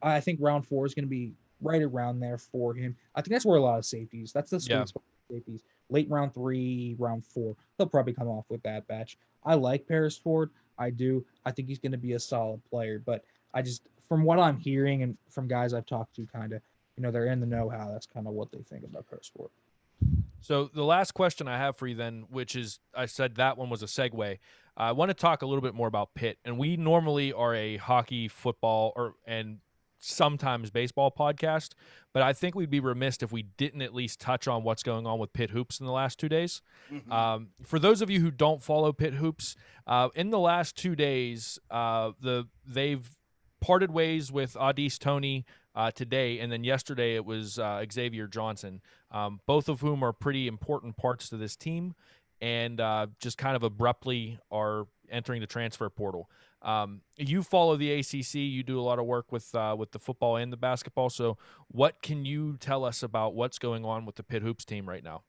I think round 4 is going to be right around there for him. I think that's where a lot of safeties. That's the sweet spot for safeties. Late round 3, round 4, he'll probably come off with that batch. I like Paris Ford. I do. I think he's going to be a solid player, but I just, from what I'm hearing and from guys I've talked to, kind of, they're in the know-how. That's kind of what they think about Paris Ford. So the last question I have for you then, which is, I said that one was a segue. I want to talk a little bit more about Pitt, and we normally are a hockey, football, and sometimes baseball podcast, but I think we'd be remiss if we didn't at least touch on what's going on with Pitt Hoops in the last 2 days. Mm-hmm. For those of you who don't follow Pitt Hoops, in the last 2 days, they've parted ways with Adis Toney today, and then yesterday it was Xavier Johnson, both of whom are pretty important parts to this team, and just kind of abruptly are entering the transfer portal. You follow the ACC. You do a lot of work with the football and the basketball. So what can you tell us about what's going on with the Pitt Hoops team right now?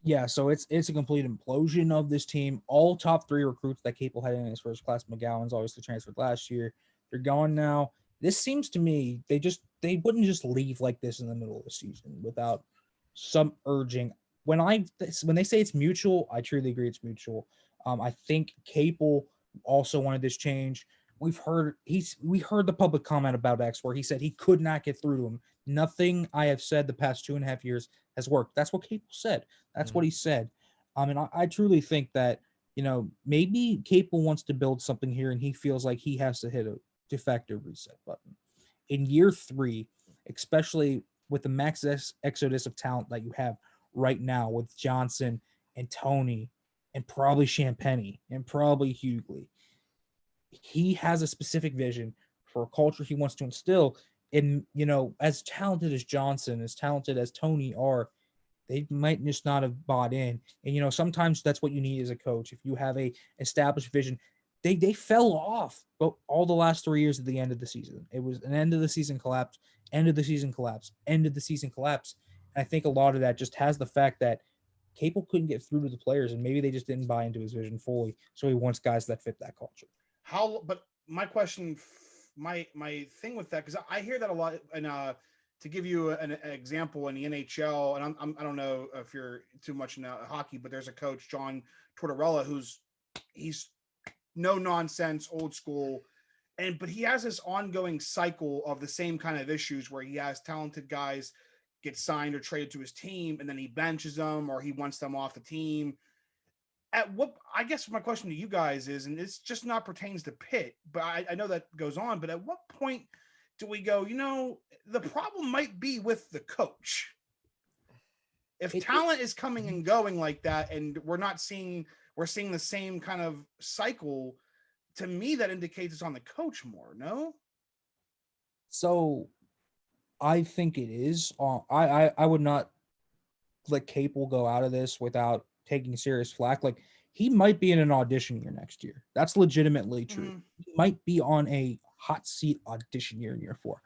Yeah, so it's a complete implosion of this team. All top 3 recruits that Capel had in his first class, McGowan's obviously transferred last year. They're gone now. This seems to me they wouldn't just leave like this in the middle of the season without some urging. When they say it's mutual, I truly agree it's mutual. I think Capel also wanted this change. We heard the public comment about X where he said he could not get through to him. Nothing I have said the past 2.5 years has worked. That's what Capel said. That's what he said. And I truly think that, maybe Capel wants to build something here and he feels like he has to hit a de facto reset button. In year 3, especially with the max exodus of talent that you have right now with Johnson and Toney and probably Champagny and probably Hughley, he has a specific vision for a culture he wants to instill. And, as talented as Johnson, as talented as Toney are, they might just not have bought in. And, sometimes that's what you need as a coach. If you have a established vision, they fell off but all the last 3 years at the end of the season. It was an end of the season collapse, end of the season collapse, end of the season collapse. And I think a lot of that just has the fact that Capel couldn't get through to the players, and maybe they just didn't buy into his vision fully. So he wants guys that fit that culture. But my question, my thing with that, because I hear that a lot, and to give you an example in the NHL, and I don't know if you're too much into hockey, but there's a coach, John Tortorella, he's no nonsense, old school, but he has this ongoing cycle of the same kind of issues where he has talented guys get signed or traded to his team, and then he benches them or he wants them off the team. I guess my question to you guys is, and it's just not pertains to Pitt, but I know that goes on, but at what point do we go, the problem might be with the coach. If talent is coming and going like that, and we're seeing the same kind of cycle, to me, that indicates it's on the coach more, no? So I think it is. I would not let Capel go out of this without taking serious flack. Like, he might be in an audition year next year. That's legitimately true. Mm-hmm. He might be on a hot seat audition year in year 4.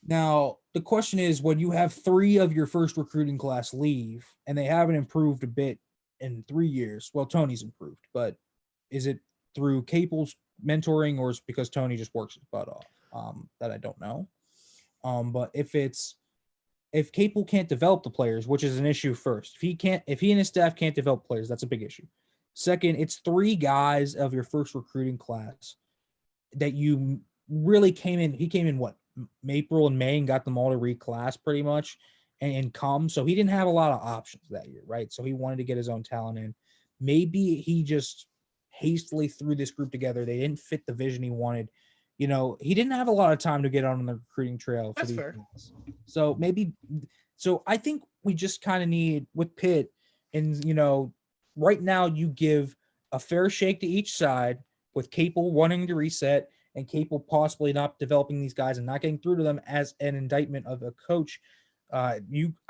Now, the question is, when you have 3 of your first recruiting class leave and they haven't improved a bit in 3 years, well, Tony's improved, but is it through Capel's mentoring or is it because Tony just works his butt off? That I don't know. But if Capel can't develop the players, which is an issue first, if he and his staff can't develop players, that's a big issue. Second, it's 3 guys of your first recruiting class that you really came in. He came in April and May and got them all to reclass pretty much and come. So he didn't have a lot of options that year, right? So he wanted to get his own talent in. Maybe he just hastily threw this group together. They didn't fit the vision he wanted. He didn't have a lot of time to get on the recruiting trail. That's fair. So I think we just kind of need with Pitt and, right now you give a fair shake to each side with Capel wanting to reset and Capel possibly not developing these guys and not getting through to them as an indictment of a coach. I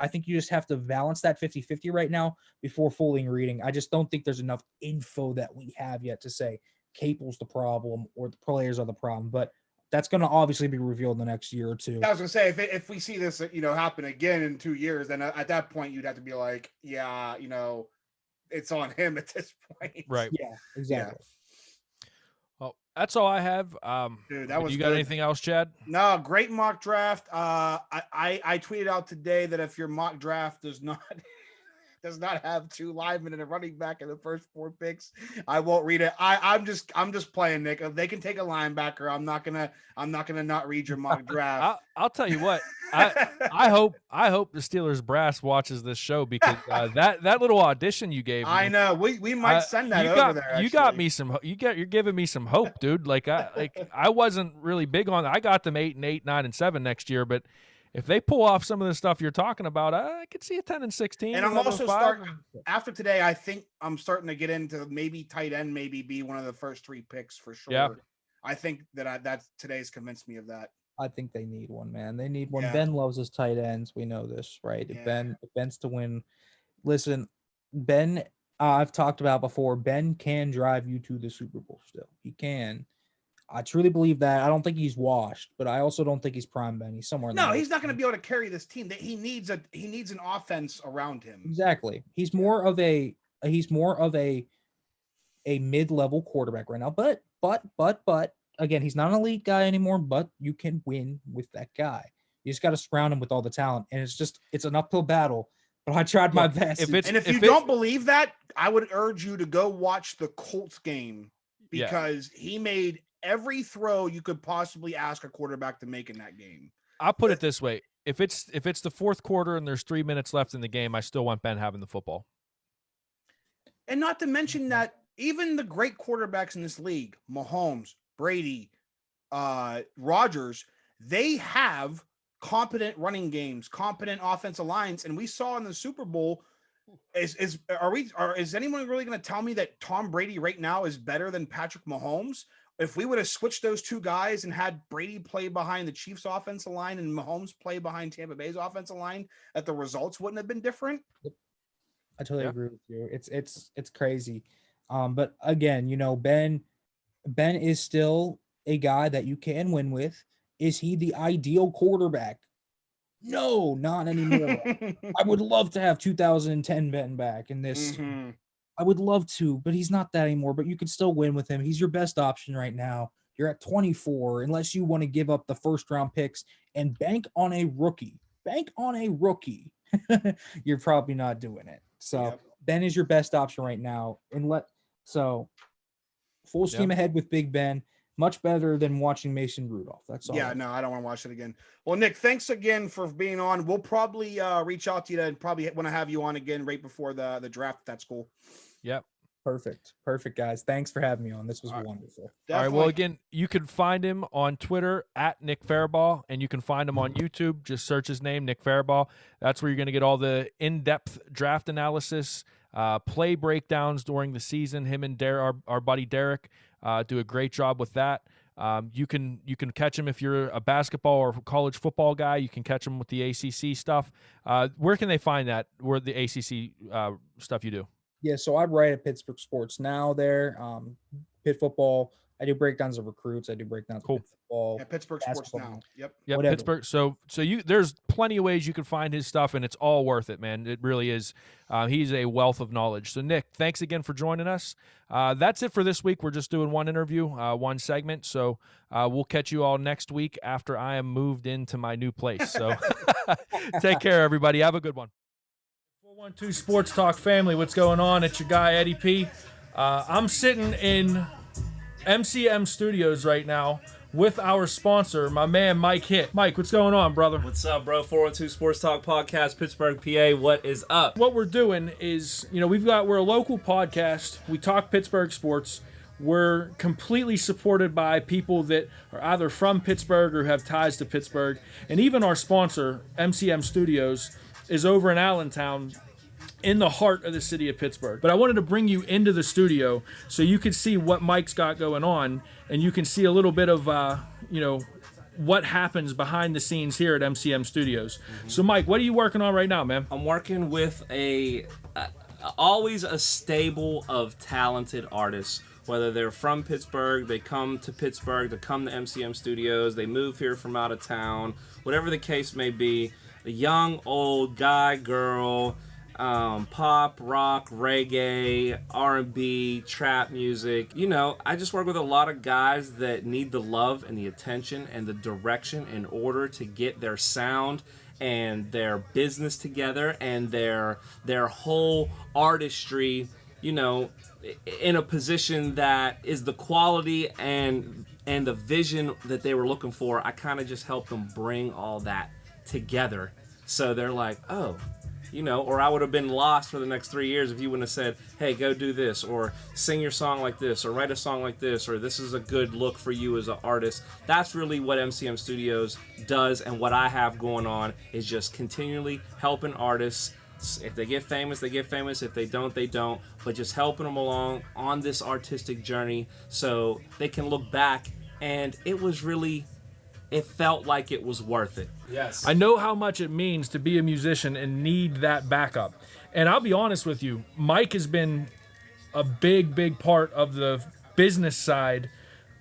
think you just have to balance that 50-50 right now before fully reading. I just don't think there's enough info that we have yet to say Capel's the problem or the players are the problem, but that's going to obviously be revealed in the next year or 2. I was going to say, if we see this, happen again in 2 years, then at that point you'd have to be like, yeah, it's on him at this point. Right. Yeah, exactly. Yeah. Well, that's all I have. Dude, that was you got anything else, Chad? No, great mock draft. I tweeted out today that if your mock draft does not have 2 linemen and a running back in the first 4 picks, I won't read it. I'm just playing, Nick. If they can take a linebacker, I'm not gonna not read your mock draft. I'll tell you what. I hope the Steelers brass watches this show because that little audition you gave me, I know we might send that over there. Actually. You got me some. You're giving me some hope, dude. I wasn't really big on. I got them 8-8, 9-7 next year, but if they pull off some of the stuff you're talking about, I could see a 10-16. And I'm also starting after today. I think I'm starting to get into maybe tight end, maybe be one of the first 3 picks for sure. Yeah. I think that's today's convinced me of that. I think they need one, man. They need one. Yeah. Ben loves his tight ends. We know this, right? Yeah. If Ben's to win. Listen, Ben, I've talked about before, Ben can drive you to the Super Bowl still. He can. I truly believe that. I don't think he's washed, but I also don't think he's prime Ben. He's somewhere. No, he's not going to be able to carry this team. He needs an offense around him. Exactly. He's more of a mid-level quarterback right now. But again, he's not an elite guy anymore. But you can win with that guy. You just got to surround him with all the talent, and it's an uphill battle. But I tried my best. If you don't believe that, I would urge you to go watch the Colts game because he made every throw you could possibly ask a quarterback to make in that game. I'll put it this way. If it's the 4th quarter and there's 3 minutes left in the game, I still want Ben having the football. And not to mention that even the great quarterbacks in this league, Mahomes, Brady, Rodgers, they have competent running games, competent offensive lines. And we saw in the Super Bowl, is anyone really going to tell me that Tom Brady right now is better than Patrick Mahomes? If we would have switched those 2 guys and had Brady play behind the Chiefs' offensive line and Mahomes play behind Tampa Bay's offensive line, that the results wouldn't have been different. I totally agree with you. It's crazy. But again, Ben is still a guy that you can win with. Is he the ideal quarterback? No, not anymore. I would love to have 2010 Ben back in this. Mm-hmm. I would love to, but he's not that anymore. But you could still win with him. He's your best option right now. You're at 24, unless you want to give up the 1st-round picks and bank on a rookie. You're probably not doing it. So Ben is your best option right now. Full steam ahead with Big Ben. Much better than watching Mason Rudolph. That's all. Yeah, no, I don't want to watch it again. Well, Nick, thanks again for being on. We'll probably reach out to you and probably want to have you on again right before the draft. That's cool. Yep. Perfect, guys. Thanks for having me on. This was wonderful. Definitely. All right. Well, again, you can find him on Twitter at Nick Farabaugh, and you can find him on YouTube. Just search his name, Nick Farabaugh. That's where you're going to get all the in-depth draft analysis, play breakdowns during the season. Him and our buddy Derek do a great job with that. You can catch him if you're a basketball or college football guy. You can catch him with the ACC stuff. Where can they find that? Where the ACC stuff you do? Yeah, so I write at Pittsburgh Sports Now there. Pitt football. I do breakdowns of recruits. I do breakdowns of Pitt football. Yeah, Pittsburgh Sports Now. Yep. Whatever. Pittsburgh. So there's plenty of ways you can find his stuff, and it's all worth it, man. It really is. He's a wealth of knowledge. So Nick, thanks again for joining us. That's it for this week. We're just doing one interview, one segment. So we'll catch you all next week after I am moved into my new place. So take care, everybody. Have a good one. 412 Sports Talk family, what's going on? It's your guy, Eddie P. I'm sitting in MCM Studios right now with our sponsor, my man, Mike Hitt. Mike, what's going on, brother? What's up, bro? 412 Sports Talk Podcast, Pittsburgh, PA. What is up? What we're doing is, we're a local podcast. We talk Pittsburgh sports. We're completely supported by people that are either from Pittsburgh or have ties to Pittsburgh. And even our sponsor, MCM Studios, is over in Allentown, in the heart of the city of Pittsburgh. But I wanted to bring you into the studio so you could see what Mike's got going on, and you can see a little bit of, what happens behind the scenes here at MCM Studios. Mm-hmm. So, Mike, what are you working on right now, man? I'm working with always a stable of talented artists. Whether they're from Pittsburgh, they come to Pittsburgh, they come to MCM Studios, they move here from out of town, whatever the case may be. A young, old, guy, girl, pop, rock, reggae, R&B, trap music. I just work with a lot of guys that need the love and the attention and the direction in order to get their sound and their business together and their whole artistry, in a position that is the quality and the vision that they were looking for. I kind of just help them bring all that together. So they're like, oh, or I would have been lost for the next 3 years if you wouldn't have said, hey, go do this, or sing your song like this, or write a song like this, or this is a good look for you as an artist. That's really what MCM Studios does, and what I have going on is just continually helping artists. If they get famous, they get famous. If they don't, they don't. But just helping them along on this artistic journey so they can look back, and it felt like it was worth it. Yes. I know how much it means to be a musician and need that backup. And I'll be honest with you, Mike has been a big, big part of the business side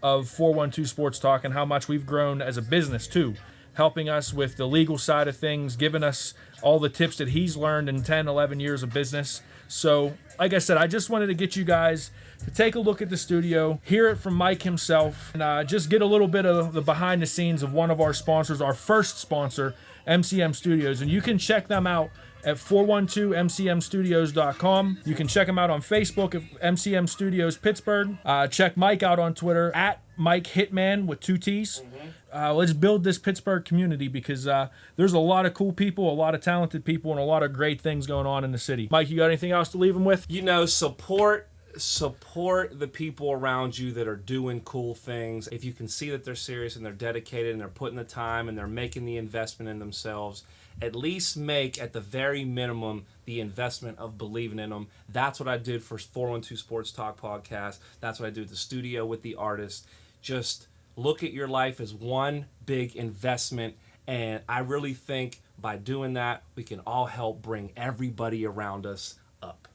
of 412 Sports Talk and how much we've grown as a business too, helping us with the legal side of things, giving us all the tips that he's learned in 10, 11 years of business. So, like I said, I just wanted to get you guys to take a look at the studio, hear it from Mike himself, and just get a little bit of the behind the scenes of one of our sponsors, our first sponsor, MCM Studios. And you can check them out at 412mcmstudios.com. You can check them out on Facebook at MCM Studios Pittsburgh. Check Mike out on Twitter at Mike Hitman with 2 T's. Let's build this Pittsburgh community because there's a lot of cool people, a lot of talented people, and a lot of great things going on in the city. Mike, you got anything else to leave them with? Support the people around you that are doing cool things. If you can see that they're serious and they're dedicated and they're putting the time and they're making the investment in themselves, at least make, at the very minimum, the investment of believing in them. That's what I did for 412 Sports Talk Podcast. That's what I do at the studio with the artists. Just look at your life as one big investment, and I really think by doing that, we can all help bring everybody around us up.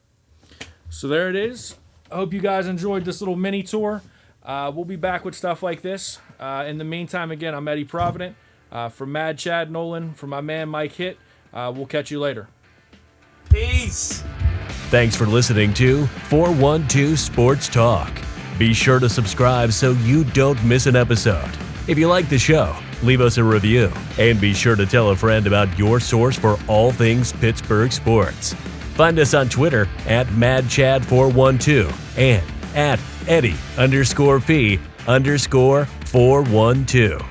So there it is. I hope you guys enjoyed this little mini tour. We'll be back with stuff like this. In the meantime, again, I'm Eddie Provident. From Mad Chad Nolan, from my man Mike Hitt. We'll catch you later. Peace. Thanks for listening to 412 Sports Talk. Be sure to subscribe so you don't miss an episode. If you like the show, leave us a review. And be sure to tell a friend about your source for all things Pittsburgh sports. Find us on Twitter at MadChad412 and at Eddie_P_412.